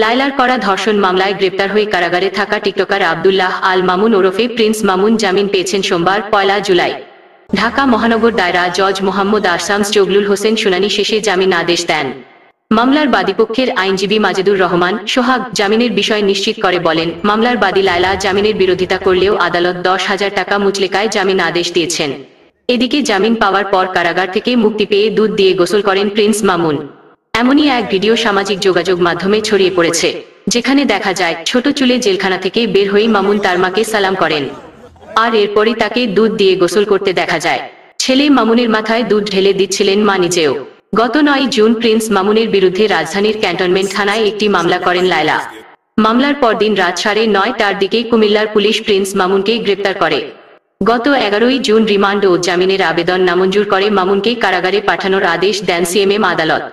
লায়লার করা ধর্ষণ মামলায় গ্রেপ্তার হয়ে কারাগারে থাকা টিকটকার আব্দুল্লাহ আল মামুন ওরফে প্রিন্স মামুন জামিন পেয়েছেন সোমবার 1 জুলাই। ঢাকা মহানগর দায়রা জজ মোহাম্মদ আরসামস জগলুল হোসেন শুনানি শেষে জামিন আদেশ দেন। মামলার বাদীপক্ষের আইনজীবী মাজেদুর রহমান সোহাগ জামিনের বিষয় নিশ্চিত করে বলেন, মামলার বাদী লায়লা জামিনের বিরোধিতা করলেও আদালত 10,000 টাকা মুচলেকায় জামিন আদেশ দিয়েছেন। এদিকে জামিন পাওয়ার পর কারাগার থেকে মুক্তি পেয়ে দুধ দিয়ে গোসল করেন প্রিন্স মামুন। এমনই এক ভিডিও সামাজিক যোগাযোগ মাধ্যমে ছড়িয়ে পড়েছে, যেখানে দেখা যায় ছোট চুলে জেলখানা থেকে বের হয়ে মামুন তার মাকে সালাম করেন, আর এরপরই তাকে দুধ দিয়ে গোসল করতে দেখা যায়। ছেলে মামুনের মাথায় দুধ ঢেলে দিচ্ছিলেন মা নিজেও। গত 9 জুন প্রিন্স মামুনের বিরুদ্ধে রাজধানীর ক্যান্টনমেন্ট থানায় একটি মামলা করেন লায়লা। মামলার পরদিন রাত 9:30টার দিকে কুমিল্লার পুলিশ প্রিন্স মামুনকে গ্রেপ্তার করে। গত 11 জুন রিমান্ড ও জামিনের আবেদন নামঞ্জুর করে মামুনকে কারাগারে পাঠানোর আদেশ দেন সিএমএম আদালত।